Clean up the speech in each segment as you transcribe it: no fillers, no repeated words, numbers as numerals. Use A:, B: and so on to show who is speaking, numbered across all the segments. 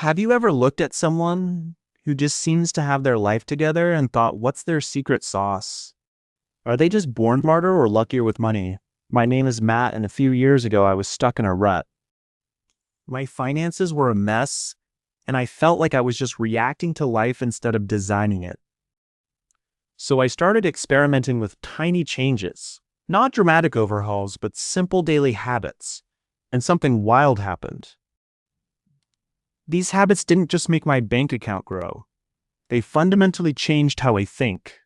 A: Have you ever looked at someone who just seems to have their life together and thought, what's their secret sauce? Are they just born smarter or luckier with money? My name is Matt, and a few years ago, I was stuck in a rut. My finances were a mess, and I felt like I was just reacting to life instead of designing it. So I started experimenting with tiny changes, not dramatic overhauls, but simple daily habits. And something wild happened. These habits didn't just make my bank account grow. They fundamentally changed how I think.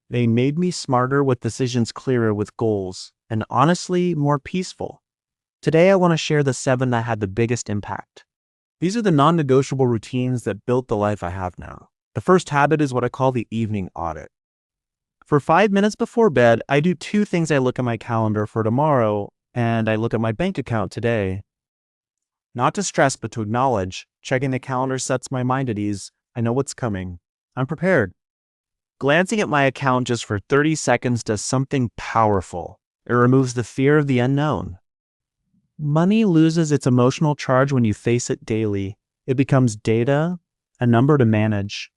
A: They made me smarter with decisions, clearer with goals, and honestly, more peaceful. Today, I want to share the 7 that had the biggest impact. These are the non-negotiable routines that built the life I have now. The first habit is what I call the evening audit. For 5 minutes before bed, I do 2 things. I look at my calendar for tomorrow, and I look at my bank account today. Not to stress, but to acknowledge. Checking the calendar sets my mind at ease. I know what's coming. I'm prepared. Glancing at my account just for 30 seconds does something powerful. It removes the fear of the unknown. Money loses its emotional charge when you face it daily. It becomes data, a number to manage.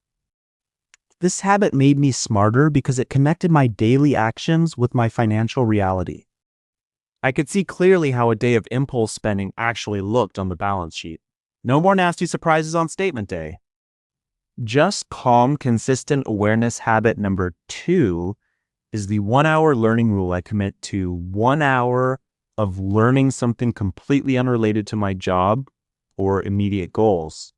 A: This habit made me smarter because it connected my daily actions with my financial reality. I could see clearly how a day of impulse spending actually looked on the balance sheet. No more nasty surprises on statement day. Just calm, consistent awareness habit number 2 is the 1-hour learning rule. I commit to 1 hour of learning something completely unrelated to my job or immediate goals.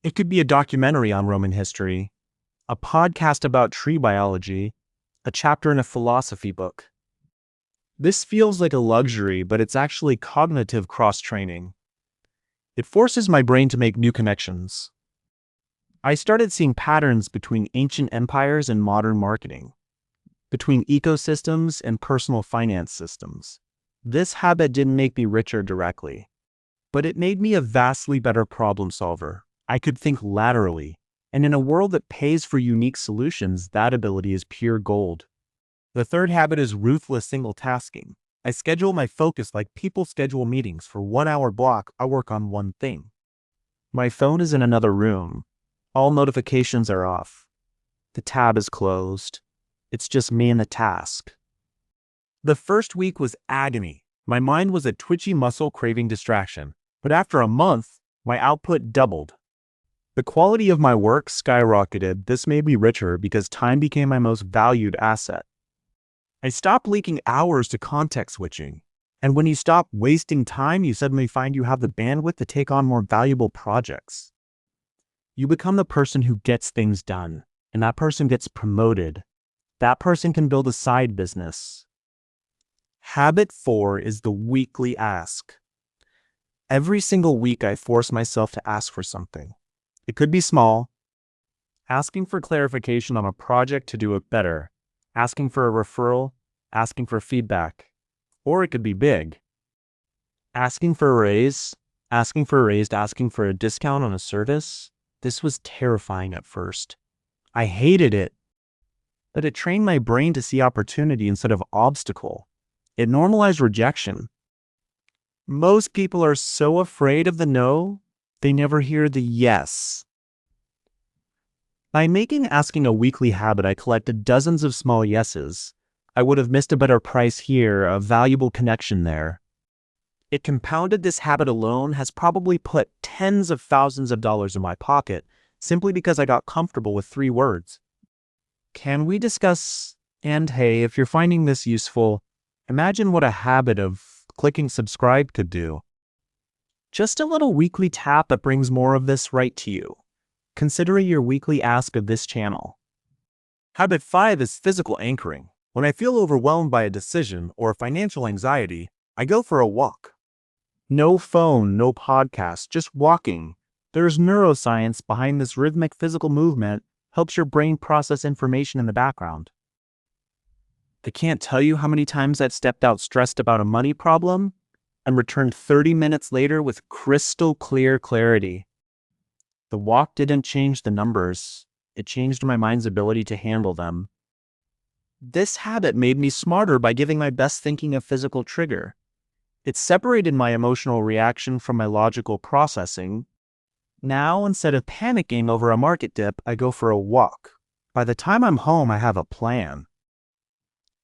A: It could be a documentary on Roman history, a podcast about tree biology, a chapter in a philosophy book. This feels like a luxury, but it's actually cognitive cross-training. It forces my brain to make new connections. I started seeing patterns between ancient empires and modern marketing, between ecosystems and personal finance systems. This habit didn't make me richer directly, but it made me a vastly better problem solver. I could think laterally, and in a world that pays for unique solutions, that ability is pure gold. The third habit is ruthless single tasking. I schedule my focus like people schedule meetings. For 1-hour block, I work on one thing. My phone is in another room. All notifications are off. The tab is closed. It's just me and the task. The first week was agony. My mind was a twitchy muscle craving distraction. But after a month, my output doubled. The quality of my work skyrocketed. This made me richer because time became my most valued asset. I stopped leaking hours to context switching. And when you stop wasting time, you suddenly find you have the bandwidth to take on more valuable projects. You become the person who gets things done, and that person gets promoted. That person can build a side business. Habit 4 is the weekly ask. Every single week, I force myself to ask for something. It could be small, asking for clarification on a project to do it better, asking for a referral, asking for feedback. Or it could be big. Asking for a raise, asking for a discount on a service. This was terrifying at first. I hated it, but it trained my brain to see opportunity instead of obstacle. It normalized rejection. Most people are so afraid of the no, they never hear the yes. By making asking a weekly habit, I collected dozens of small yeses. I would have missed a better price here, a valuable connection there. It compounded. This habit alone has probably put tens of thousands of dollars in my pocket simply because I got comfortable with 3 words. Can we discuss? And hey, if you're finding this useful, imagine what a habit of clicking subscribe could do. Just a little weekly tap that brings more of this right to you. Consider it your weekly ask of this channel. Habit 5 is physical anchoring. When I feel overwhelmed by a decision or financial anxiety, I go for a walk. No phone, no podcast, just walking. There's neuroscience behind this. Rhythmic physical movement helps your brain process information in the background. I can't tell you how many times I've stepped out stressed about a money problem and returned 30 minutes later with crystal clear clarity. The walk didn't change the numbers. It changed my mind's ability to handle them. This habit made me smarter by giving my best thinking a physical trigger. It separated my emotional reaction from my logical processing. Now, instead of panicking over a market dip, I go for a walk. By the time I'm home, I have a plan.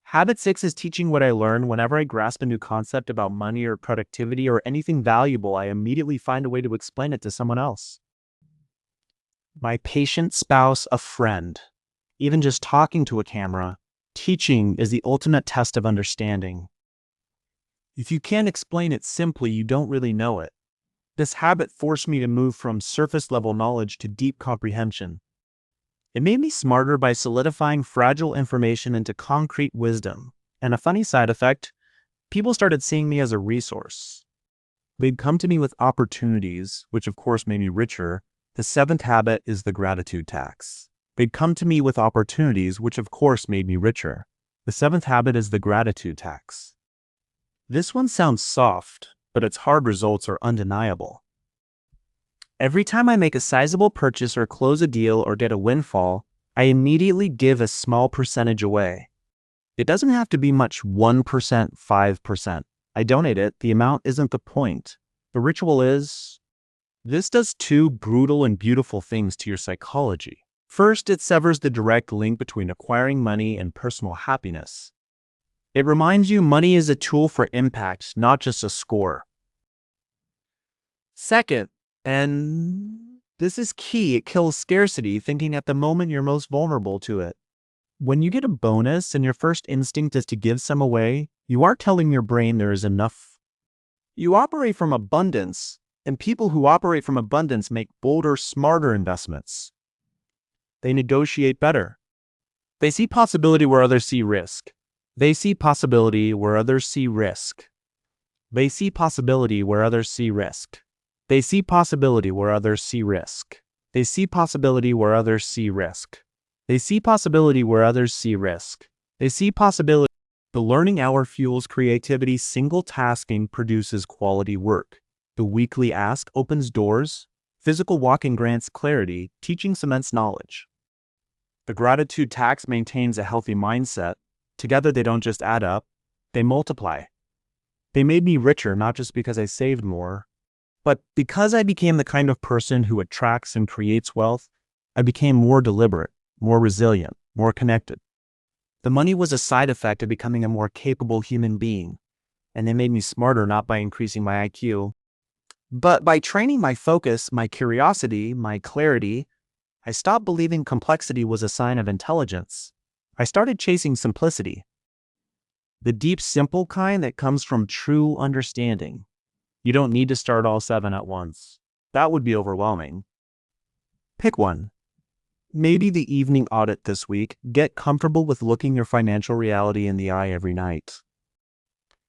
A: Habit 6 is teaching what I learn. Whenever I grasp a new concept about money or productivity or anything valuable, I immediately find a way to explain it to someone else. My patient spouse, a friend. Even just talking to a camera, teaching is the ultimate test of understanding. If you can't explain it simply, you don't really know it. This habit forced me to move from surface-level knowledge to deep comprehension. It made me smarter by solidifying fragile information into concrete wisdom. And a funny side effect, people started seeing me as a resource. They'd come to me with opportunities, which of course made me richer. The 7th habit is the gratitude tax. They'd come to me with opportunities, which of course made me richer. The 7th habit is the gratitude tax. This one sounds soft, but its hard results are undeniable. Every time I make a sizable purchase or close a deal or get a windfall, I immediately give a small percentage away. It doesn't have to be much, 1%, 5%. I donate it. The amount isn't the point. The ritual is. This does two brutal and beautiful things to your psychology. First, it severs the direct link between acquiring money and personal happiness. It reminds you money is a tool for impact, not just a score. Second, and this is key, it kills scarcity, thinking at the moment you're most vulnerable to it. When you get a bonus and your first instinct is to give some away, you are telling your brain there is enough. You operate from abundance, and people who operate from abundance make bolder, smarter investments. They negotiate better. They see possibility where others see risk. They see possibility where others see risk. They see possibility where others see risk. They see possibility where others see risk. They see possibility where others see risk. They see possibility where others see risk. They see possibility. The learning hour fuels creativity. Single tasking produces quality work. The weekly ask opens doors. Physical walking grants clarity. Teaching cements knowledge. The gratitude tax maintains a healthy mindset. Together they don't just add up, they multiply. They made me richer not just because I saved more, but because I became the kind of person who attracts and creates wealth. I became more deliberate, more resilient, more connected. The money was a side effect of becoming a more capable human being, and they made me smarter not by increasing my IQ, but by training my focus, my curiosity, my clarity. I stopped believing complexity was a sign of intelligence. I started chasing simplicity. The deep, simple kind that comes from true understanding. You don't need to start all 7 at once. That would be overwhelming. Pick one. Maybe the evening audit this week. Get comfortable with looking your financial reality in the eye every night.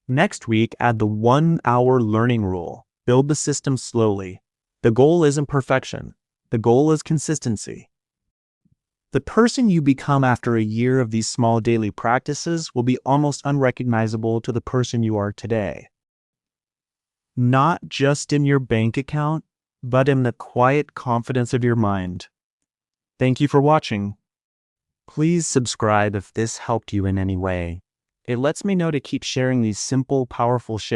A: Next week, add the 1-hour learning rule. Build the system slowly. The goal isn't perfection. The goal is consistency. The person you become after a year of these small daily practices will be almost unrecognizable to the person you are today. Not just in your bank account, but in the quiet confidence of your mind. Thank you for watching. Please subscribe if this helped you in any way. It lets me know to keep sharing these simple, powerful shifts.